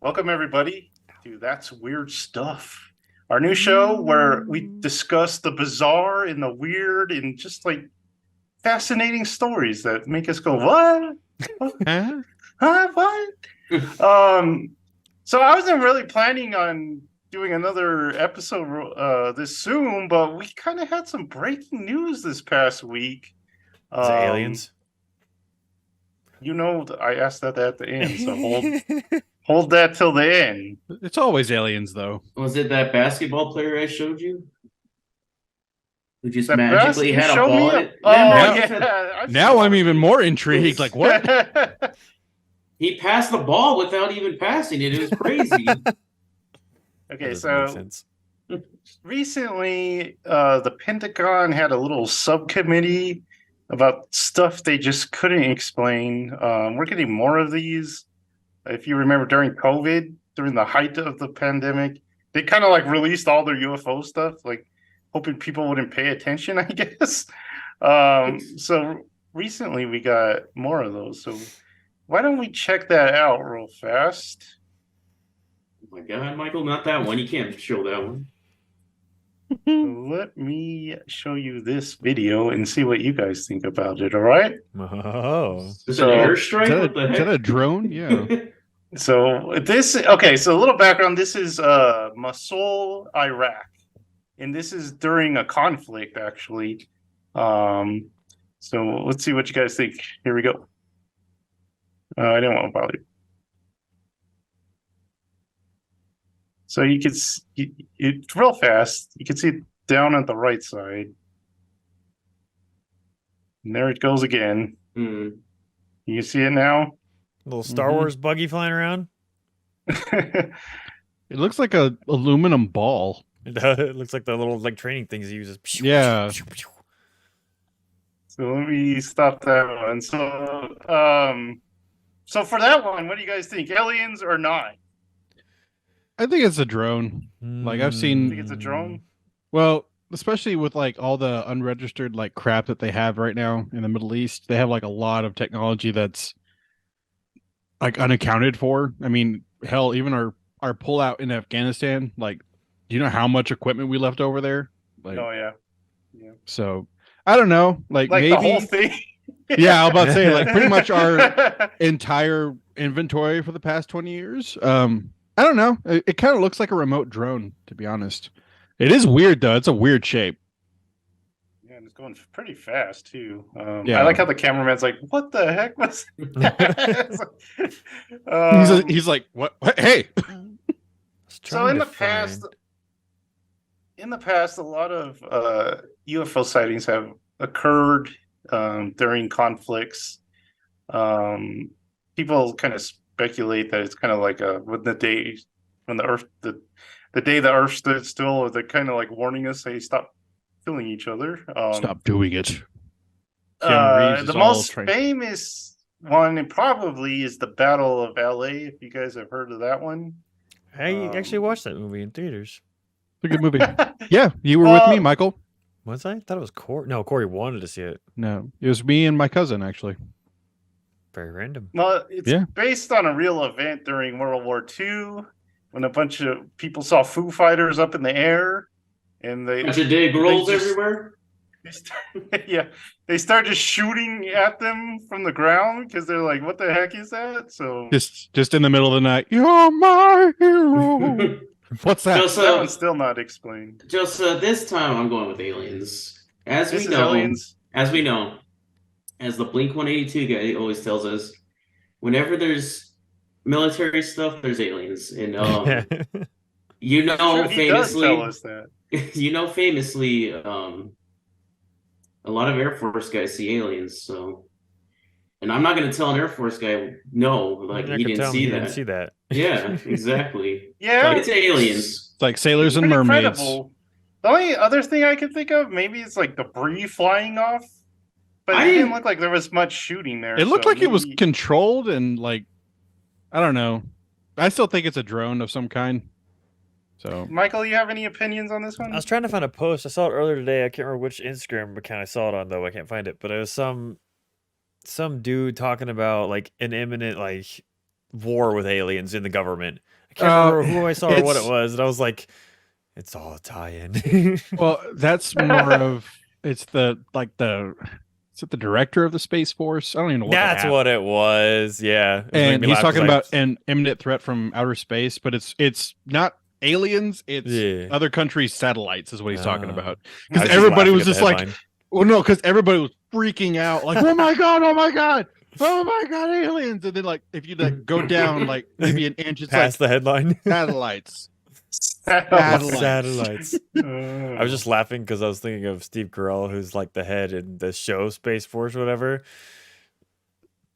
Welcome, everybody, to That's Weird Stuff, our new show where we discuss the bizarre and the weird and just like fascinating stories that make us go, what? Huh? What? So I wasn't really planning on doing another episode this soon, but we kind of had some breaking news this past week. Is it aliens? You know, I asked that at the end, so hold that till the end. It's always aliens, though. Was it that basketball player I showed you? Who just That magically best- had you a showed me ball in a- it? Oh, Remember? yeah. Now I'm even more intrigued. Like, what? He passed the ball without even passing it. It was crazy. Okay, That doesn't so make sense. recently the Pentagon had a little subcommittee about stuff they just couldn't explain. We're getting more of these. If you remember during COVID, during the height of the pandemic, they kind of like released all their UFO stuff, like hoping people wouldn't pay attention, I guess. So recently we got more of those. So why don't we check that out real fast? Oh my God, Michael, not that one. You can't show that one. Let me show you this video and see what you guys think about it, all right? Oh, Is this So- an airstrike? What the Is that a heck? drone? Yeah. So so a little background. This is Mosul, Iraq. And this is during a conflict, actually. So let's see what you guys think. Here we go. I didn't want to bother you. So you can see it's real fast. You can see it down at the right side. And there it goes again. Hmm. You see it now? little Star Mhm. Wars buggy flying around. It looks like a aluminum ball. It looks like the little training things he uses. Yeah. So let me stop that one. So for that one, what do you guys think? Aliens or not? I think it's a drone. Like, I've seen- Think it's a drone? Well, especially with like all the unregistered like crap that they have right now in the Middle East, they have like a lot of technology that's like unaccounted for. I mean, hell, even our pullout in Afghanistan, like, do you know how much equipment we left over there? Like, Oh yeah. so I don't know. Like maybe the whole thing. Yeah, I was about to say like pretty much our entire inventory for the past 20 years. I don't know. It kind of looks like a remote drone, to be honest. It is weird though. It's a weird shape. Yeah, and it's going pretty fast too. Yeah. I like how the cameraman's like, "What the heck was?" that?" He's like, what? Hey. So in the past, a lot of UFO sightings have occurred during conflicts. People kind of speculate that it's kind of like when the day the Earth stood still, they're kind of like warning us, "Hey, stop killing each other." Stop doing it. Keanu Reeves is The all most trained. famous one, and probably, is the Battle of LA. If you guys have heard of that one. I actually watched that movie in theaters. It's a good movie. Yeah, you were with me, Well- Michael. Was I? I thought it was Corey. No, Corey wanted to see it. No, it was me and my cousin actually. Very random. Well, it's Yeah. based on a real event during World War II, when a bunch of people saw Foo Fighters up in the air, and Bunch of dig rolls just- everywhere. they started shooting at them from the ground because they're like, "What the heck is that?" So Just in the middle of the night. You're my hero. What's that? Just, that one's still not explained. this time, I'm going with aliens. As This we is know, aliens. as the Blink 182 guy always tells us, whenever there's military stuff, there's aliens. And you know, Sure, he does famously, tell us that. a lot of Air Force guys see aliens. So, and I'm not going to tell an Air Force guy no, like You're not he gonna didn't tell me see you that. didn't see that. Yeah, exactly. Yeah, It's aliens. It's like sailors and pretty mermaids. credible. The only other thing I could think of, maybe it's like debris flying off, but I it didn't didn't- look like there was much shooting there. It looked so like it was maybe- controlled and like, I don't know. I still think it's a drone of some kind. So Michael, you have any opinions on this one? I was trying to find a post. I saw it earlier today. I can't remember which Instagram account I saw it on though. I can't find it, but it was some dude talking about like an imminent war with aliens in the government. I can't remember who I saw or what it was, and I was like, it's all a tie-in. Well, that's more of it's the is it the director of the Space Force? I don't even know what That's what it was. Yeah, it was making and me he's laugh 'cause talking I- about an imminent threat from outer space, but it's not aliens, it's Yeah. other countries' satellites is what he's talking Oh. about. I Because was just everybody laughing was at the just like, headline. well, no, because everybody was freaking out, like, oh my god, oh my god, oh my god, aliens! And then like if you like go down like maybe an inch, it's Past like the headline. satellites. Satellites. I was Oh. just laughing because I was thinking of Steve Carell, who's like the head in the show Space Force or whatever.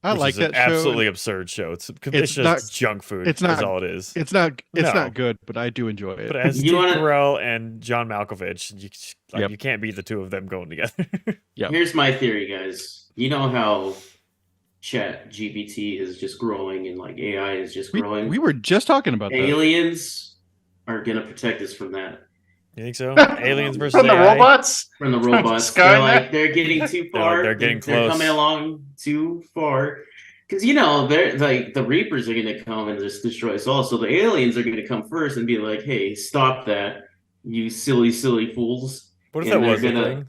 I which like is an that show. absolutely absurd show. It's just not- junk food. it's Is not- all it is. It's not No. not good, but I do enjoy it. But as You Steve wanna- Carell and John Malkovich, Yep. you can't beat the two of them going together. Yep. Here's my theory, guys. You know how Chat GPT is just growing and like AI is just growing. We were just talking about that. Aliens are gonna protect us from that. You think so? Aliens versus From the AI? robots? From the From robots. Skynet? They're getting too far. They're getting They're close. coming along too far. Because they're like the Reapers are gonna come and just destroy us all. So the aliens are gonna come first and be like, "Hey, stop that, you silly fools!" What if And that was they're a gonna- thing?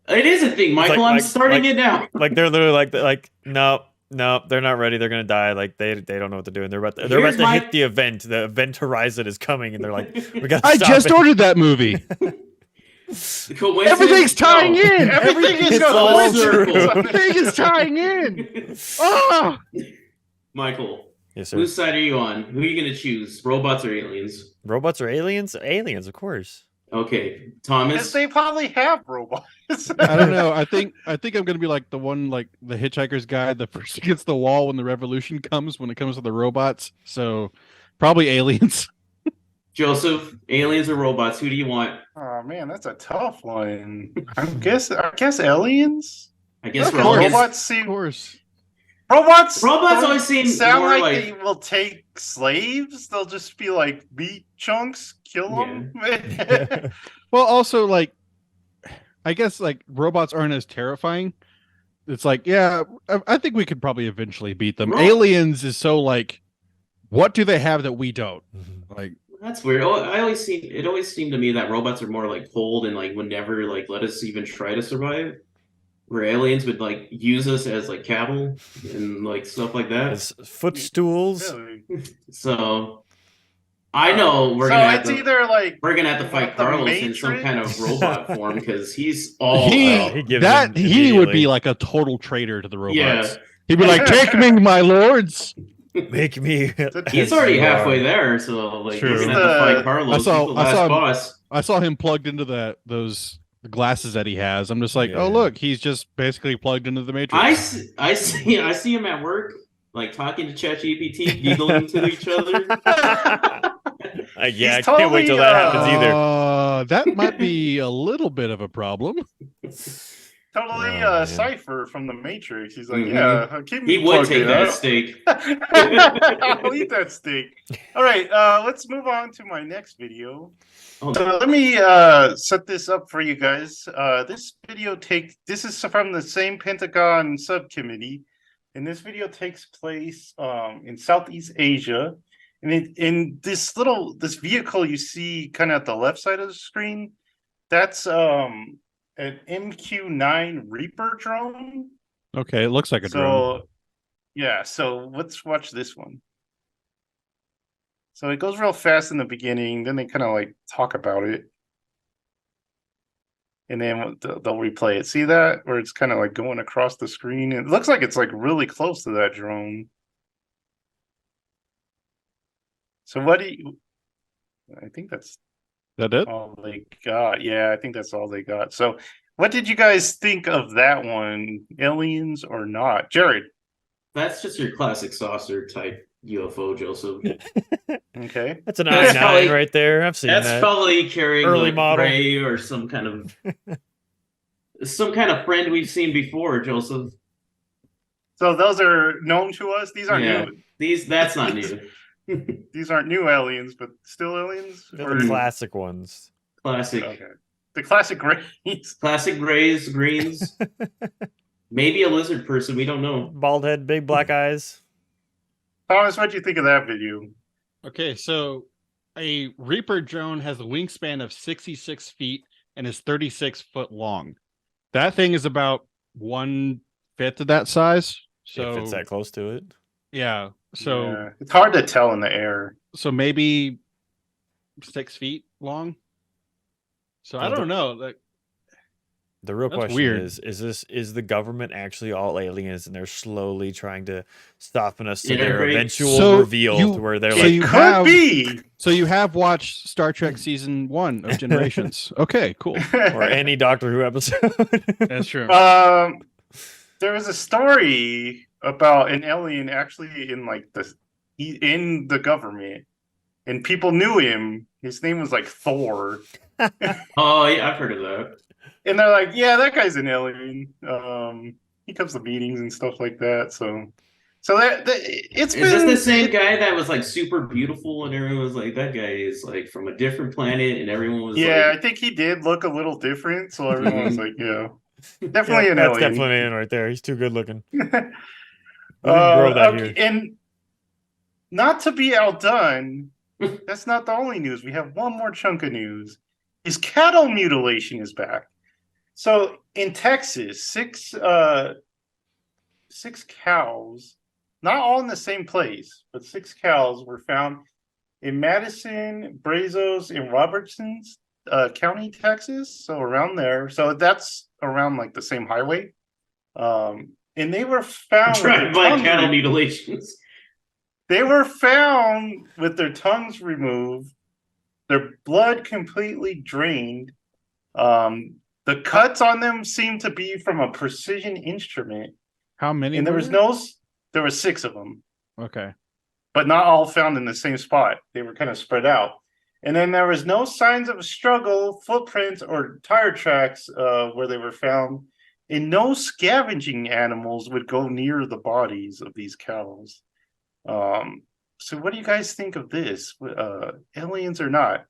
It is a thing, Michael. I'm starting it now. Like they're literally like no, they're not ready. They're gonna die. Like they don't know what they're doing. They're about Here's to my- hit the event. The event horizon is coming, and they're like, we got. I just ordered that movie. Coincidence? Everything's tying No. in. Everything is It's going all full true. circle. Everything is tying in. Oh, Michael, Yes, sir. whose side are you on? Who are you gonna choose? Robots or aliens? Robots or aliens? Aliens, of course. Okay, Because Thomas. they probably have robots. I don't know. I think I'm gonna be like the one, like the Hitchhiker's Guide, the first against the wall when the revolution comes. When it comes to the robots, so probably aliens. Joseph, aliens or robots? Who do you want? Oh man, that's a tough one. I guess aliens. I guess Look, we're all against- robots Of seem course. robots. Robots don't always seem sound more like like- they will take slaves. They'll just be like meat chunks, kill them. Well, also like, I guess like robots aren't as terrifying. It's like, yeah, I think we could probably eventually beat them. Aliens is so like, what do they have that we don't? Like, That's weird. It always seemed to me that robots are more like cold and like would never like let us even try to survive. Where aliens would like use us as like cattle and like stuff like that. As footstools. Really? So I know we're So gonna have it's to, either like we're gonna have to fight the Carlos in some Matrix? kind of robot form because he's all he out. He gives that in he would immediately. be like a total traitor to the robots. Yeah. He'd be like, "Take me, my lords." Make me. He's already halfway there, so like True. he's gonna have to fight I Carlos. saw- He's the I last saw him- boss. I saw him plugged into those glasses that he has. I'm just like, Yeah. oh look, he's just basically plugged into the Matrix. I see him at work, like talking to ChatGPT, giggling to each other. Yeah, He's I can't wait till that happens either. That might be a little bit of a problem. Totally Oh, man. Cypher from the Matrix. He's like, Mhm. yeah, keep me He would plugged take in. that steak. I'll eat that steak. All right, let's move on to my next video. Oh, So let me set this up for you guys. This is from the same Pentagon subcommittee, and this video takes place in Southeast Asia. And in this vehicle you see kind of at the left side of the screen, that's an MQ-9 Reaper drone. Okay, it looks like a drone. So yeah, so let's watch this one. So it goes real fast in the beginning, then they kind of like talk about it, and then they'll replay it. See that? Where it's kind of like going across the screen. It looks like it's like really close to that drone. So what do you? I think that's That it? all they got. Yeah, I think that's all they got. So what did you guys think of that one? Aliens or not? Jared. that's just your classic saucer type UFO, Joseph. Okay. That's an That's I-9 probably- right there. I've seen That's that. probably carrying Early like model. Ray or some kind of friend we've seen before, Joseph. So those are known to us. These aren't Yeah. new. That's not new. These aren't new aliens, but still aliens. They're Or- the classic ones. Classic. Okay. The classic rays. Classic grays, greens. Maybe a lizard person, we don't know. Bald head, big black eyes. Thomas, what do you think of that video? Okay, so a Reaper drone has a wingspan of 66 feet and is 36 foot long. That thing is about 1/5 of that size. So if it's that close to it. yeah, so Yeah, it's hard to tell in the air. so maybe 6 feet long. So I Well, don't know. Like, The real That's question weird. is the government actually all aliens and they're slowly trying to soften us to their Integrate. eventual So reveal you- to where they're so like, you Could have- be. so you have watched Star Trek season 1 of Generations. Okay, cool. or any Doctor Who episode. That's true. There was a story about an alien actually in like in the government, and people knew him. His name was like Thor, Oh yeah, I've heard of that. and they're like, "Yeah, that guy's an alien. He comes to meetings and stuff like that." So that it's Is this been the same guy that was like super beautiful and everyone was like, that guy is like from a different planet and everyone was Yeah, like, I think he did look a little different, so everyone was like, "Yeah, Yeah, definitely an that's alien." definitely in right there. He's too good looking. We didn't grow that here. And not to be outdone, that's not the only news. We have one more chunk of news. Is cattle mutilation is back. So in Texas, six cows, not all in the same place, but 6 cows were found in Madison, Brazos, and Robertson's County, Texas. So around there. So that's around like the same highway. And they were found with their drive by tongues cattle removed. mutilations. They were found with their tongues removed, their blood completely drained. The cuts on them seemed to be from a precision instrument, How many? and there were was there were 6 of them, Okay. but not all found in the same spot. They were kind of spread out. And then there was no signs of a struggle, footprints, or tire tracks where they were found. And no scavenging animals would go near the bodies of these cows. So what do you guys think of this? Aliens or not?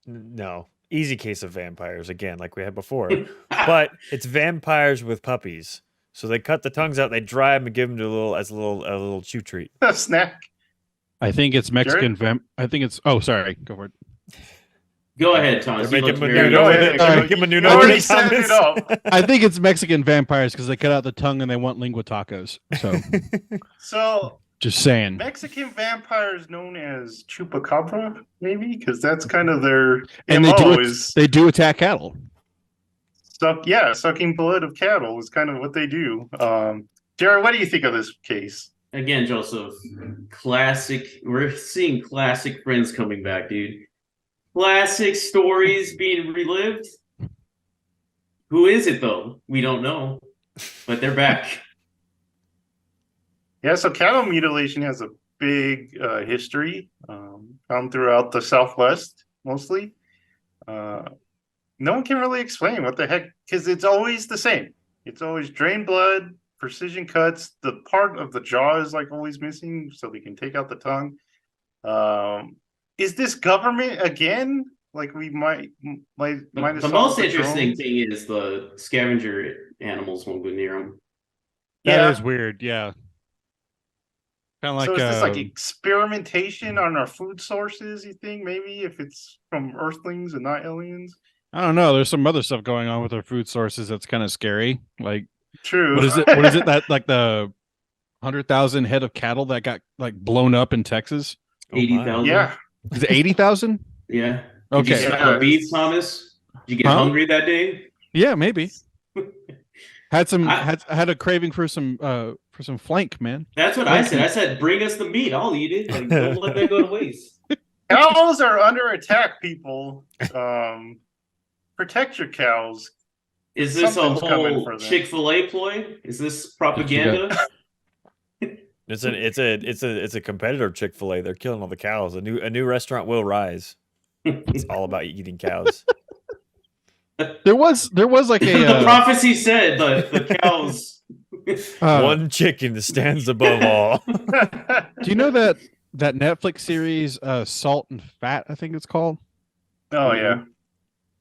No. Easy case of vampires again, like we had before. But it's vampires with puppies. So they cut the tongues out, they dry them and give them to a little chew treat. A snack? I think it's Mexican I think it's. Oh, sorry. Go for it. Go ahead, Thomas. They're You making look menudo very- Go with ahead. it. They're making You menudo already with it, set it Thomas. up. I think it's Mexican vampires because they cut out the tongue and they want lingua tacos. So So just saying. Mexican vampires known as chupacabra, maybe, because that's kind of their And MO is they do attack cattle. sucking blood of cattle is kind of what they do. Jared, what do you think of this case? Again, Joseph, classic. We're seeing classic friends coming back, dude. Classic stories being relived. Who is it though? We don't know, but they're back. Yeah, so cattle mutilation has a big history, found throughout the Southwest mostly. No one can really explain what the heck, because it's always the same. It's always drained blood, precision cuts. The part of the jaw is like always missing, so they can take out the tongue. Is this government again? Like we might The have most solved the interesting drones? thing is the scavenger animals won't go near them. That is weird. Yeah. Kind of like. So is this like experimentation on our food sources, you think, maybe, if it's from Earthlings and not aliens? I don't know. There's some other stuff going on with our food sources that's kind of scary. Like, True. what is it? What is it that like the 100,000 head of cattle that got like blown up in Texas? Oh my. 80,000. Yeah. Is it 80,000? Yeah. Did you Okay. smell the Yeah. beef, Thomas? Did you get Huh? hungry that day? Yeah, maybe. Had some I- had a craving for some flank, man. That's what I said. I said, bring us the meat. I'll eat it. Like, don't let that go to waste. Cows are under attack, people. Protect your cows. Is this a Something's coming whole for them. Chick-fil-A ploy? Is this propaganda? It's a competitor Chick-fil-A. They're killing all the cows. A new restaurant will rise. It's all about eating cows. There was like The a prophecy said the cows. One chicken stands above all. do you know that Netflix series Salt and Fat, I think it's called? Oh yeah,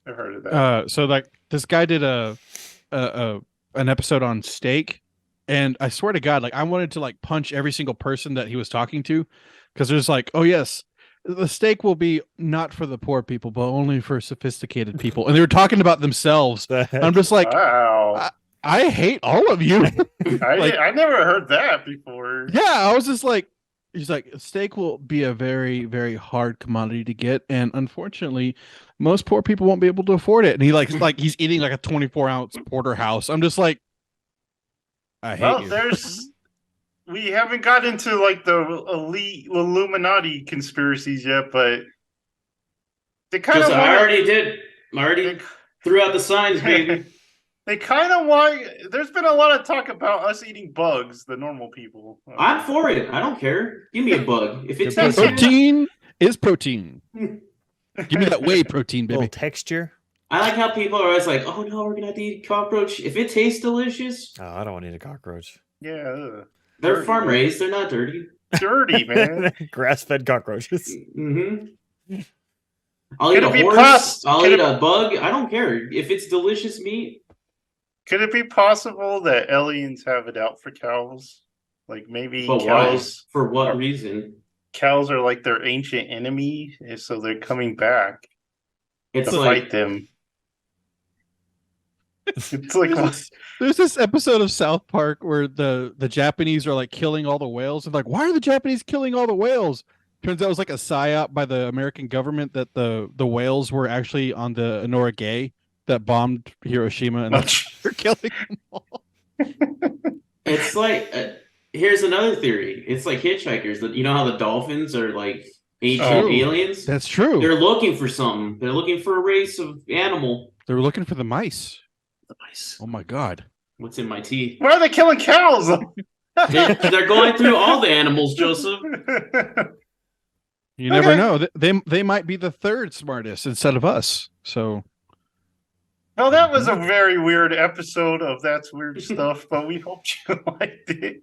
I've heard of that. So like this guy did an episode on steak, And I swear to God, like I wanted to like punch every single person that he was talking to, because there's like, oh yes, the steak will be not for the poor people, but only for sophisticated people. And they were talking about themselves. The heck? I'm just like, Wow. I hate all of you. Like- I never heard that before. Yeah, I was just like, he's like, steak will be a very, very hard commodity to get, and unfortunately, most poor people won't be able to afford it. And he like he's eating like a 24-ounce porterhouse. I'm just like, I hate Well, you. we haven't got into like the elite Illuminati conspiracies yet, but they kind of Just, I already did. I already threw out the signs, baby. They kind of want. There's been a lot of talk about us eating bugs, the normal people. I'm for it. I don't care. Give me a bug. If it Good tastes good, Protein is protein. Give me that whey protein, little baby. texture. I like how people are always like, "Oh no, we're gonna have to eat cockroach." If it tastes delicious, Oh, I don't want to eat a cockroach. Yeah, they're Dirty. farm raised. They're not dirty. dirty man. Grass-fed cockroaches. Mm-hmm. I'll Could eat it a be horse. pos- I'll could eat it- a bug. I don't care if it's delicious meat. Could it be possible that aliens have it out for cows? Like maybe But why? cows. For what reason? Cows are like their ancient enemy, and so they're coming back It's to like fight them. It's like There's this episode of South Park where the Japanese are like killing all the whales. And like, why are the Japanese killing all the whales? Turns out it was like a psyop by the American government that the whales were actually on the Enola Gay that bombed Hiroshima, and they're killing them all. it's like here's another theory. It's like hitchhikers. That you know how the dolphins are like ancient Oh. aliens. That's true. They're looking for something. They're looking for a race of animal. They were looking for the mice. The mice. Oh my God. What's in my tea? why are they killing cows? They're going through all the animals, Joseph. You never Okay. know. They might be the third smartest instead of us. So Well, that was a very weird episode of That's Weird Stuff, but we hope you liked it.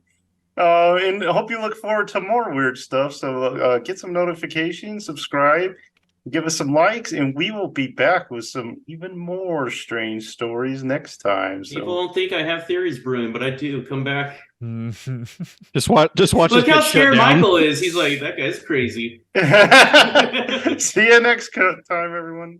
And I hope you look forward to more weird stuff. So get some notifications, subscribe, give us some likes, and we will be back with some even more strange stories next time. So People don't think I have theories brewing, but I do. Come back. just watch. Look us how get shut scared down. Michael is. He's like, that guy's crazy. see you next time, everyone.